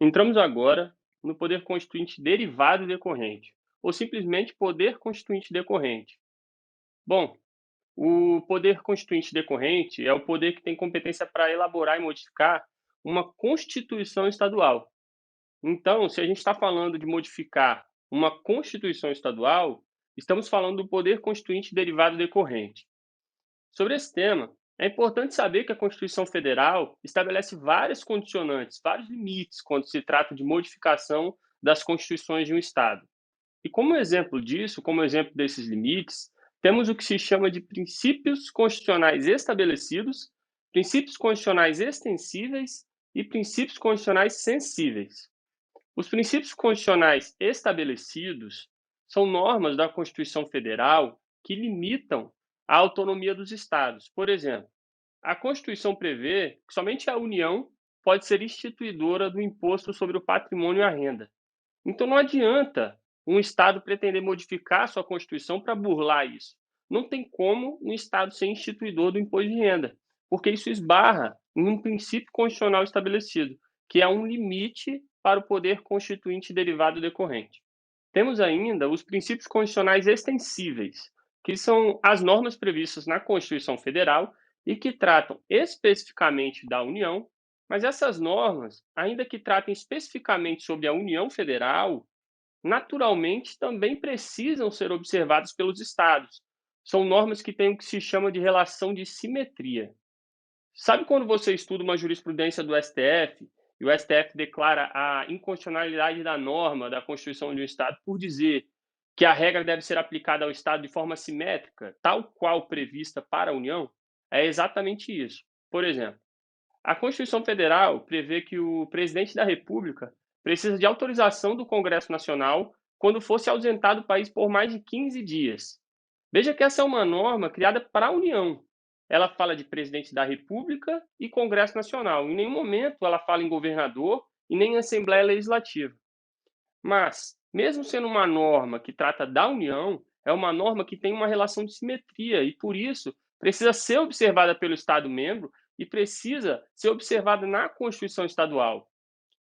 Entramos agora no poder constituinte derivado decorrente, ou simplesmente poder constituinte decorrente. Bom, o poder constituinte decorrente é o poder que tem competência para elaborar e modificar uma Constituição estadual. Então, se a gente está falando de modificar uma Constituição estadual, estamos falando do poder constituinte derivado decorrente. Sobre esse tema, é importante saber que a Constituição Federal estabelece várias condicionantes, vários limites quando se trata de modificação das constituições de um Estado. E como exemplo disso, como exemplo desses limites, temos o que se chama de princípios constitucionais estabelecidos, princípios constitucionais extensíveis e princípios constitucionais sensíveis. Os princípios constitucionais estabelecidos são normas da Constituição Federal que limitam a autonomia dos estados. Por exemplo, a Constituição prevê que somente a União pode ser instituidora do imposto sobre o patrimônio e a renda. Então não adianta um estado pretender modificar a sua Constituição para burlar isso. Não tem como um estado ser instituidor do imposto de renda, porque isso esbarra em um princípio constitucional estabelecido, que é um limite para o poder constituinte derivado decorrente. Temos ainda os princípios constitucionais extensíveis, que são as normas previstas na Constituição Federal e que tratam especificamente da União, mas essas normas, ainda que tratem especificamente sobre a União Federal, naturalmente também precisam ser observadas pelos estados. São normas que têm o que se chama de relação de simetria. Sabe quando você estuda uma jurisprudência do STF e o STF declara a inconstitucionalidade da norma da Constituição de um Estado por dizer que a regra deve ser aplicada ao Estado de forma simétrica, tal qual prevista para a União? É exatamente isso. Por exemplo, a Constituição Federal prevê que o presidente da República precisa de autorização do Congresso Nacional quando for se ausentar do país por mais de 15 dias. Veja que essa é uma norma criada para a União. Ela fala de presidente da República e Congresso Nacional. Em nenhum momento ela fala em governador e nem em Assembleia Legislativa. Mas, mesmo sendo uma norma que trata da União, é uma norma que tem uma relação de simetria e, por isso, precisa ser observada pelo Estado-membro e precisa ser observada na Constituição Estadual.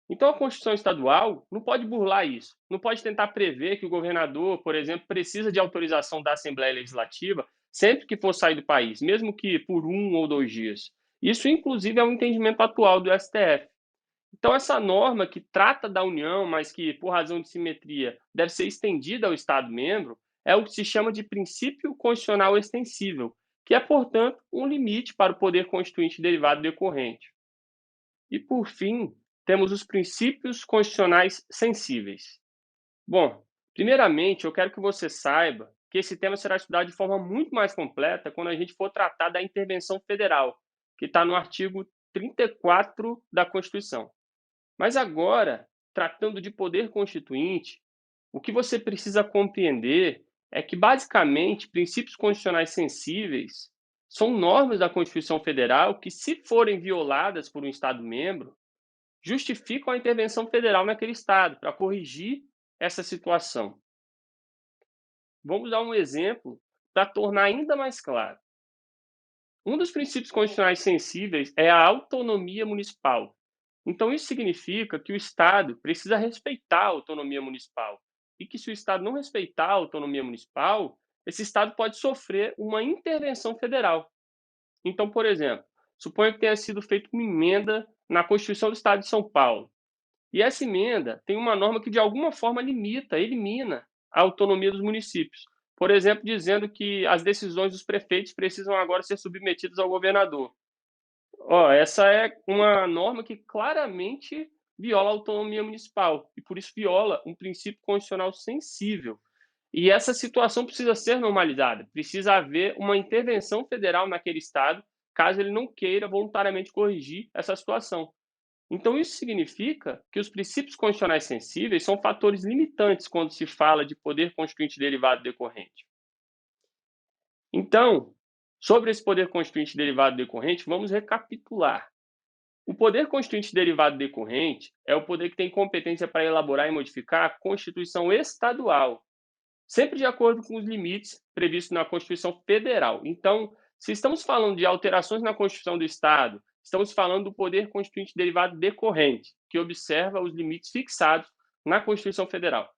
Então, a Constituição Estadual não pode burlar isso, não pode tentar prever que o governador, por exemplo, precisa de autorização da Assembleia Legislativa sempre que for sair do país, mesmo que por 1 ou 2 dias. Isso, inclusive, é um entendimento atual do STF. Então, essa norma que trata da União, mas que, por razão de simetria, deve ser estendida ao Estado-membro, é o que se chama de princípio constitucional extensível, que é, portanto, um limite para o poder constituinte derivado decorrente. E, por fim, temos os princípios constitucionais sensíveis. Bom, primeiramente, eu quero que você saiba que esse tema será estudado de forma muito mais completa quando a gente for tratar da intervenção federal, que está no artigo 34 da Constituição. Mas agora, tratando de poder constituinte, o que você precisa compreender é que, basicamente, princípios constitucionais sensíveis são normas da Constituição Federal que, se forem violadas por um Estado-membro, justificam a intervenção federal naquele Estado para corrigir essa situação. Vamos dar um exemplo para tornar ainda mais claro. Um dos princípios constitucionais sensíveis é a autonomia municipal. Então, isso significa que o Estado precisa respeitar a autonomia municipal. E que, se o Estado não respeitar a autonomia municipal, esse Estado pode sofrer uma intervenção federal. Então, por exemplo, suponha que tenha sido feita uma emenda na Constituição do Estado de São Paulo. E essa emenda tem uma norma que, de alguma forma, elimina a autonomia dos municípios. Por exemplo, dizendo que as decisões dos prefeitos precisam agora ser submetidas ao governador. Essa é uma norma que claramente viola a autonomia municipal e, por isso, viola um princípio constitucional sensível. E essa situação precisa ser normalizada, precisa haver uma intervenção federal naquele Estado, caso ele não queira voluntariamente corrigir essa situação. Então, isso significa que os princípios constitucionais sensíveis são fatores limitantes quando se fala de poder constituinte derivado decorrente. Então, sobre esse poder constituinte derivado decorrente, vamos recapitular. O poder constituinte derivado decorrente é o poder que tem competência para elaborar e modificar a Constituição estadual, sempre de acordo com os limites previstos na Constituição Federal. Então, se estamos falando de alterações na Constituição do Estado Estamos falando do poder constituinte derivado decorrente, que observa os limites fixados na Constituição Federal.